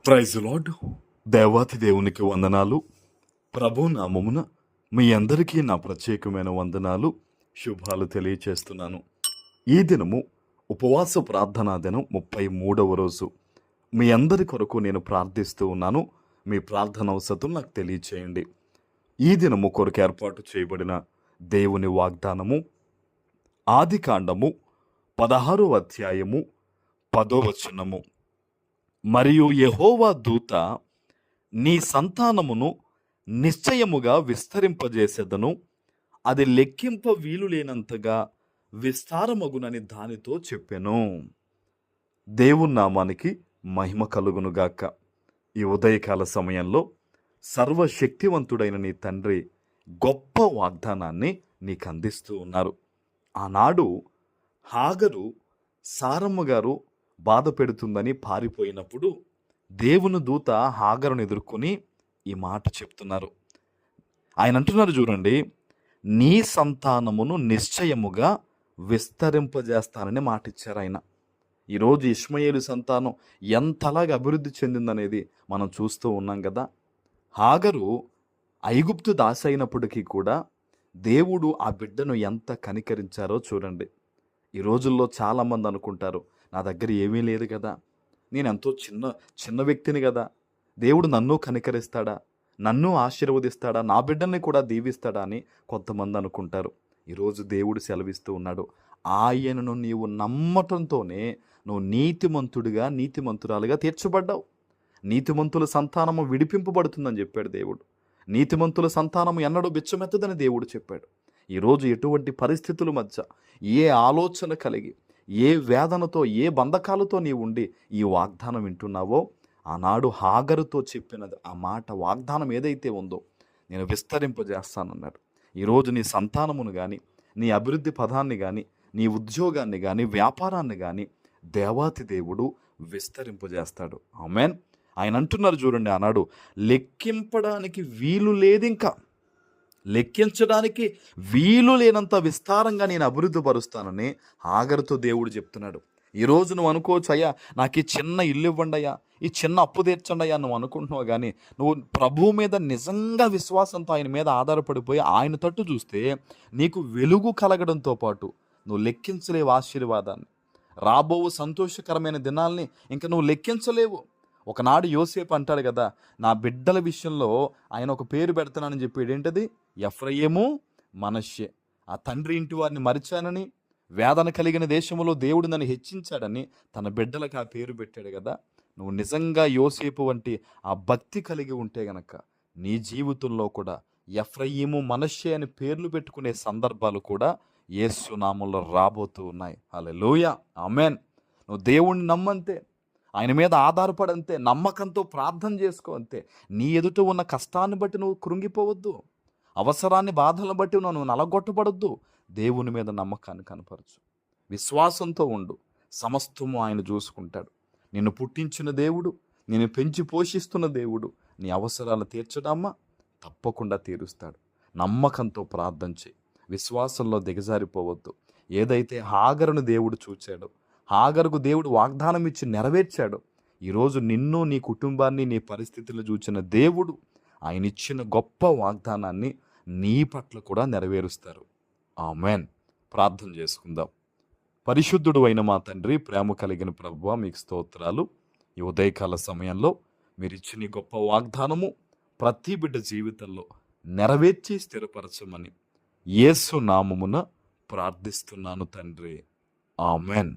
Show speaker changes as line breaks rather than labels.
Praise lord. దేవాతి దేవునికి వందనాలు. ప్రభు నామమున మీ అందరికీ నా ప్రత్యేకమైన వందనాలు, శుభాలు తెలియచేస్తున్నాను. ఈ దినము ఉపవాస ప్రార్థనా దినం 33వ రోజు. మీ అందరి కొరకు నేను ప్రార్థిస్తూ ఉన్నాను. మీ ప్రార్థన అవసరం నాకు తెలియచేయండి. ఈ దినము కొరకు ఏర్పాటు చేయబడిన దేవుని వాగ్దానము ఆదికాండము 16వ అధ్యాయము 10వ వచనము. మరియు యెహోవా దూత, నీ సంతానమును నిశ్చయముగా విస్తరింపజేసేదను, అది లెక్కింప వీలు లేనంతగా విస్తారమగునని దానితో చెప్పెను. దేవుని నామానికి మహిమ కలుగునుగాక. ఈ ఉదయకాల సమయంలో సర్వశక్తివంతుడైన నీ తండ్రి గొప్ప వాగ్దానాన్ని నీకు అందిస్తూ ఉన్నారు. ఆనాడు హాగరు సారమ్మ గారు బాధ పెడుతుందని పారిపోయినప్పుడు దేవుని దూత హాగరును ఎదుర్కొని ఈ మాట చెప్తున్నారు. ఆయన అంటున్నారు చూడండి, నీ సంతానమును నిశ్చయముగా విస్తరింపజేస్తానని మాట ఇచ్చారు ఆయన. ఈరోజు ఇష్మాయేలు సంతానం ఎంతలాగా అభివృద్ధి చెందిందనేది మనం చూస్తూ ఉన్నాం కదా. హాగరు ఐగుప్తు దాసి అయినప్పటికీ కూడా దేవుడు ఆ బిడ్డను ఎంత కనికరించారో చూడండి. ఈ రోజుల్లో చాలామంది అనుకుంటారు, నా దగ్గర ఏమీ లేదు కదా, నేను ఎంతో చిన్న వ్యక్తిని కదా, దేవుడు నన్ను కనికరిస్తాడా, నన్ను ఆశీర్వదిస్తాడా, నా బిడ్డల్ని కూడా దీవిస్తాడా అని కొంతమంది అనుకుంటారు. ఈరోజు దేవుడు సెలవిస్తూ ఉన్నాడు, ఆయనను నీవు నమ్మటంతోనే నువ్వు నీతిమంతుడిగా నీతిమంతురాలుగా తీర్చబడ్డావు. నీతిమంతుల సంతానము విడిపింపబడుతుందని చెప్పాడు దేవుడు. నీతిమంతుల సంతానము ఎన్నడూ బిచ్చమెత్తదని దేవుడు చెప్పాడు. ఈరోజు ఎటువంటి పరిస్థితుల మధ్య ఏ ఆలోచన కలిగి ఏ వేదనతో ఏ బంధకాలతో నీవు ఉండి ఈ వాగ్దానం వింటున్నావో, ఆనాడు హాగరుతో చెప్పినది ఆ మాట వాగ్దానం ఏదైతే ఉందో నేను విస్తరింపజేస్తానన్నాడు. ఈరోజు నీ సంతానమును కానీ, నీ అభివృద్ధి పదాన్ని కానీ, నీ ఉద్యోగాన్ని కానీ, వ్యాపారాన్ని కానీ దేవాతి దేవుడు విస్తరింపజేస్తాడు. ఆమేన్. ఆయన అంటున్నారు చూడండి, ఆనాడు లెక్కింపడానికి వీలు లేదు, ఇంకా లెక్కించడానికి వీలు లేనంత విస్తారంగా నేను అభివృద్ధి పరుస్తానని హాగరుతో దేవుడు చెప్తున్నాడు. ఈరోజు నువ్వు అనుకోవచ్చు, అయ్యా నాకు ఈ చిన్న ఇల్లు ఇవ్వండి అయ్యా, ఈ చిన్న అప్పు తీర్చండి అయ్యా నువ్వు అనుకుంటున్నావు. కానీ నువ్వు ప్రభువు మీద నిజంగా విశ్వాసంతో ఆయన మీద ఆధారపడిపోయి ఆయన తట్టు చూస్తే నీకు వెలుగు కలగడంతో పాటు నువ్వు లెక్కించలేవు ఆశీర్వాదాన్ని, రాబో సంతోషకరమైన దినాల్ని ఇంకా నువ్వు లెక్కించలేవు. ఒకనాడు యోసేపు అంటాడు కదా, నా బిడ్డల విషయంలో ఆయన ఒక పేరు పెడతానని చెప్పాడు. ఏంటది? ఎఫ్రయిము, మనష్షే. ఆ తండ్రి ఇంటి వారిని మరిచానని, వేదన కలిగిన దేశంలో దేవుడు నన్ను హెచ్చించాడని తన బిడ్డలకు ఆ పేరు పెట్టాడు కదా. నువ్వు నిజంగా యోసేపు వంటి ఆ భక్తి కలిగి ఉంటే గనక నీ జీవితంలో కూడా ఎఫ్రయిము, మనష్షే అని పేర్లు పెట్టుకునే సందర్భాలు కూడా యేసు నామములో రాబోతూ ఉన్నాయి. హల్లెలూయా, ఆమేన్. నువ్వు దేవుణ్ణి నమ్మంతే, ఆయన మీద ఆధారపడంతే, నమ్మకంతో ప్రార్థన చేసుకో అంతే. నీ ఎదుట ఉన్న కష్టాన్ని బట్టి నువ్వు కృంగిపోవద్దు, అవసరాన్ని బాధలను బట్టి నువ్వు నలగొట్టబడద్దు. దేవుని మీద నమ్మకాన్ని కనపరచు, విశ్వాసంతో ఉండు. సమస్తము ఆయన చూసుకుంటాడు. నిన్ను పుట్టించిన దేవుడు, నిన్ను పెంచి పోషిస్తున్న దేవుడు నీ అవసరాలు తీర్చడమ్మా తప్పకుండా తీరుస్తాడు. నమ్మకంతో ప్రార్థన చేయి, విశ్వాసంలో దిగజారిపోవద్దు. ఏదైతే హాగరును దేవుడు చూచాడో, హాగరుకు దేవుడు వాగ్దానం ఇచ్చి నెరవేర్చాడు, ఈరోజు నిన్ను, నీ కుటుంబాన్ని, నీ పరిస్థితులను చూచిన దేవుడు ఆయన ఇచ్చిన గొప్ప వాగ్దానాన్ని నీ పట్ల కూడా నెరవేరుస్తారు. ఆమేన్. ప్రార్థన చేసుకుందాం. పరిశుద్ధుడు అయిన మా తండ్రి, ప్రేమ కలిగిన ప్రభువా, మీకు స్తోత్రాలు. ఈ ఉదయకాల సమయంలో మీరు ఇచ్చిన గొప్ప వాగ్దానము ప్రతి బిడ్డ జీవితంలో నెరవేర్చి స్థిరపరచమని యేసు నామమున ప్రార్థిస్తున్నాను తండ్రి. ఆమేన్.